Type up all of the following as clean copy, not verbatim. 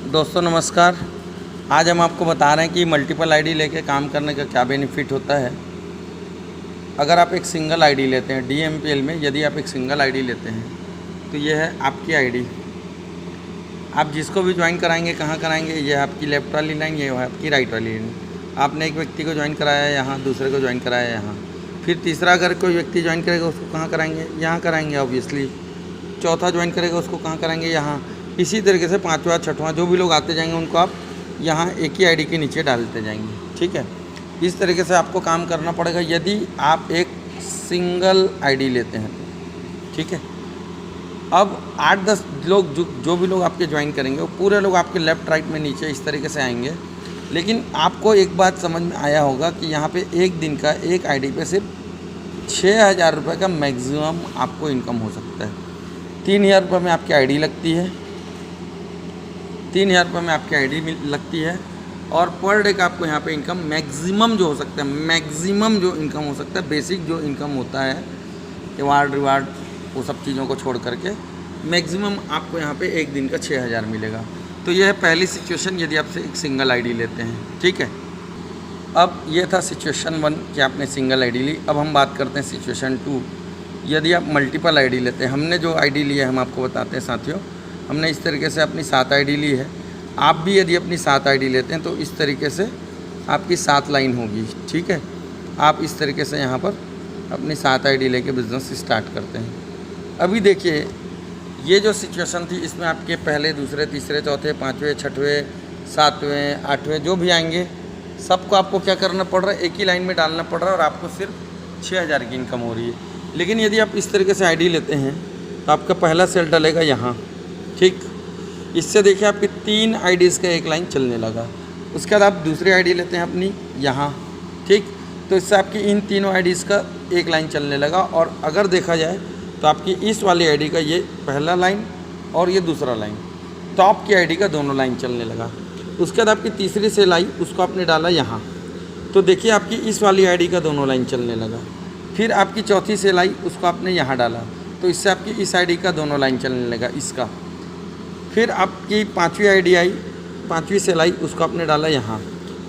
दोस्तों नमस्कार। आज हम आपको बता रहे हैं कि मल्टीपल आईडी लेके काम करने का क्या बेनिफिट होता है। अगर आप एक सिंगल आईडी लेते हैं DMPL में, यदि आप एक सिंगल आईडी लेते हैं तो ये है आपकी आईडी। आप जिसको भी ज्वाइन कराएंगे, कहाँ कराएंगे, ये है आपकी लेफ़्ट वाली लाइन, ये है आपकी राइट वाली लाइन। आपने एक व्यक्ति को ज्वाइन कराया है यहाँ, दूसरे को ज्वाइन कराया है यहाँ, फिर तीसरा अगर कोई व्यक्ति ज्वाइन करेगा उसको कहाँ कराएंगे, यहाँ कराएंगे ऑब्वियसली। चौथा ज्वाइन करेगा उसको कहाँ कराएंगे, यहाँ। इसी तरीके से पाँचवा छठवां जो भी लोग आते जाएंगे उनको आप यहाँ एक ही आईडी के नीचे डालते जाएंगे। ठीक है, इस तरीके से आपको काम करना पड़ेगा यदि आप एक सिंगल आईडी लेते हैं तो। ठीक है, अब 8-10 लोग जो भी लोग आपके ज्वाइन करेंगे वो पूरे लोग आपके लेफ़्ट राइट में नीचे इस तरीके से आएंगे। लेकिन आपको एक बात समझ में आया होगा कि यहाँ पे एक दिन का एक आईडी पे सिर्फ 6,000 रुपये का मैक्सिमम आपको इनकम हो सकता है। 3,000 रुपये में आपकी आईडी लगती है, 3,000 रुपये में आपकी आईडी लगती है। और पर डे का आपको यहाँ पे इनकम मैक्सिमम जो हो सकता है, मैक्सिमम जो इनकम हो सकता है, बेसिक जो इनकम होता है, रिवार्ड वो सब चीज़ों को छोड़ करके मैक्सिमम आपको यहाँ पे एक दिन का 6,000 मिलेगा। तो यह है पहली सिचुएशन यदि आपसे एक सिंगल आईडी लेते हैं। ठीक है, अब ये था सिचुएशन 1 कि आपने सिंगल आईडी ली। अब हम बात करते हैं सिचुएशन 2, यदि आप मल्टीपल आईडी लेते हैं। हमने जो आईडी ली है हम आपको बताते हैं साथियों, हमने इस तरीके से अपनी 7 आईडी ली है। आप भी यदि अपनी 7 आईडी लेते हैं तो इस तरीके से आपकी 7 लाइन होगी। ठीक है, आप इस तरीके से यहाँ पर अपनी 7 आईडी लेके बिज़नेस स्टार्ट करते हैं। अभी देखिए, ये जो सिचुएशन थी इसमें आपके पहले, दूसरे, तीसरे, चौथे, पाँचवें, छठवें, सातवें, आठवें जो भी आएंगे सबको आपको क्या करना पड़ रहा है, एक ही लाइन में डालना पड़ रहा है और आपको सिर्फ 6,000 की इनकम हो रही है। लेकिन यदि आप इस तरीके से आईडी लेते हैं तो आपका पहला सेल डलेगा यहाँ। ठीक, इससे देखिए आपकी 3 आईडीज़ का एक लाइन चलने लगा। उसके बाद आप दूसरी आईडी लेते हैं अपनी यहाँ। ठीक, तो इससे आपकी इन तीनों आईडीज़ का एक लाइन चलने लगा। और अगर देखा जाए तो आपकी इस वाली आईडी का ये पहला लाइन और ये दूसरा लाइन, टॉप की आईडी का दोनों लाइन चलने लगा। उसके बाद आपकी तीसरी सेल आई, उसको आपने डाला यहाँ, तो देखिए आपकी इस वाली आईडी का दोनों लाइन चलने लगा। फिर आपकी चौथी सेल आई, उसको आपने यहाँ डाला, तो इससे आपकी इस आईडी का दोनों लाइन चलने लगा, इसका। फिर आपकी 5वीं आईडी आई, 5वीं सेल आई, उसको आपने डाला यहाँ,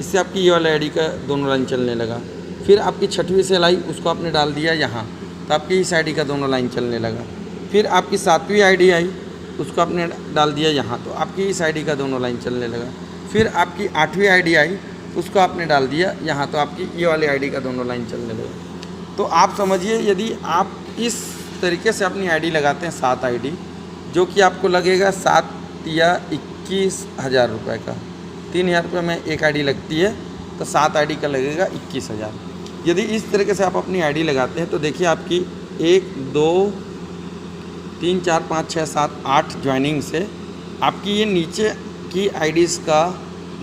इससे आपकी ये वाली आईडी का दोनों लाइन चलने लगा। फिर आपकी 6वीं सेल आई, उसको आपने डाल दिया यहाँ, तो आपकी इस आईडी का दोनों लाइन चलने लगा। फिर आपकी 7वीं आईडी आई, उसको आपने डाल दिया यहाँ, तो आपकी इस आईडी का दोनों लाइन चलने लगा। फिर आपकी 8वीं आईडी आई, उसको आपने डाल दिया यहाँ, तो आपकी ये वाली आईडी का दोनों लाइन चलने लगा। तो आप समझिए, यदि आप इस तरीके से अपनी आईडी लगाते हैं 7 आईडी, जो कि आपको लगेगा 7 या 21,000 रुपये का। 3,000 रुपये में एक आईडी लगती है तो 7 आईडी का लगेगा 21,000। यदि इस तरीके से आप अपनी आईडी लगाते हैं तो देखिए आपकी 1 2 3 4 5 6 7 8 ज्वाइनिंग से आपकी ये नीचे की आईडीज़ का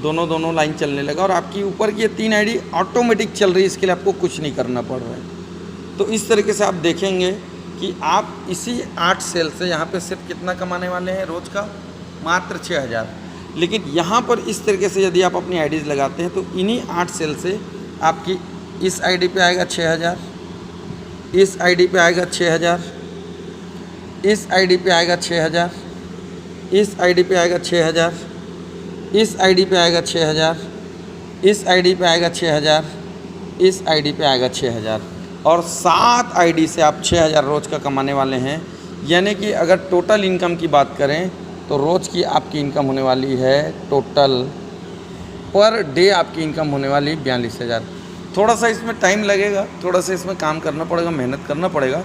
दोनों लाइन चलने लगा और आपकी ऊपर की ये 3 आईडी ऑटोमेटिक चल रही है। इसके लिए आपको कुछ नहीं करना पड़ रहा है। तो इस तरीके से आप देखेंगे कि आप इसी 8 सेल से यहाँ पे सिर्फ कितना कमाने वाले हैं रोज़ का, मात्र 6,000। लेकिन यहाँ पर इस तरीके से यदि आप अपनी आईडीज़ लगाते हैं तो इन्हीं 8 सेल से आपकी इस आईडी पे आएगा 6,000, इस आईडी पे आएगा 6,000, इस आईडी पे आएगा 6,000, इस आईडी पे आएगा 6,000, इस आईडी पे आएगा 6,000, इस आईडी पे आएगा 6,000, इस आईडी पे आएगा 6,000। और 7 आईडी से आप 6,000 रोज़ का कमाने वाले हैं। यानी कि अगर टोटल इनकम की बात करें तो रोज़ की आपकी इनकम होने वाली है, टोटल पर डे आपकी इनकम होने वाली 42,000। थोड़ा सा इसमें टाइम लगेगा, थोड़ा सा इसमें काम करना पड़ेगा, मेहनत करना पड़ेगा।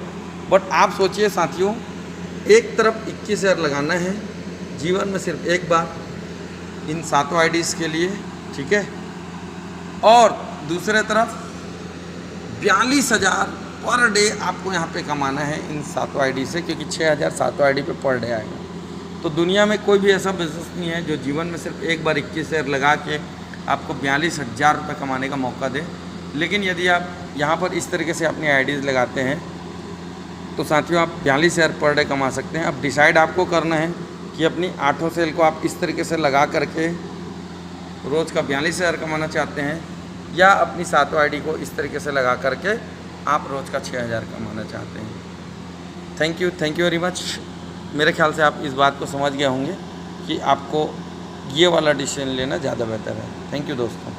बट आप सोचिए साथियों, एक तरफ 21,000 लगाना है जीवन में सिर्फ एक बार इन 7 आईडीज़ के लिए। ठीक है, और दूसरे तरफ 42,000 पर डे आपको यहाँ पे कमाना है इन 7 आईडी से, क्योंकि 6,000 7 आईडी पे पर डे आएगा। तो दुनिया में कोई भी ऐसा बिज़नेस नहीं है जो जीवन में सिर्फ एक बार 21,000 लगा के आपको 42,000 रुपये कमाने का मौका दे। लेकिन यदि आप यहाँ पर इस तरीके से अपनी आईडीज़ लगाते हैं तो साथियों आप 42,000 पर डे कमा सकते हैं। अब डिसाइड आपको करना है कि अपनी 8 सेल को आप इस तरीके से लगा करके रोज़ का 42,000 कमाना चाहते हैं, या अपनी 7 आईडी को इस तरीके से लगा करके आप रोज़ का 6,000 कमाना चाहते हैं। Thank you very much. मेरे ख्याल से आप इस बात को समझ गए होंगे कि आपको ये वाला डिसीजन लेना ज़्यादा बेहतर है। थैंक यू दोस्तों।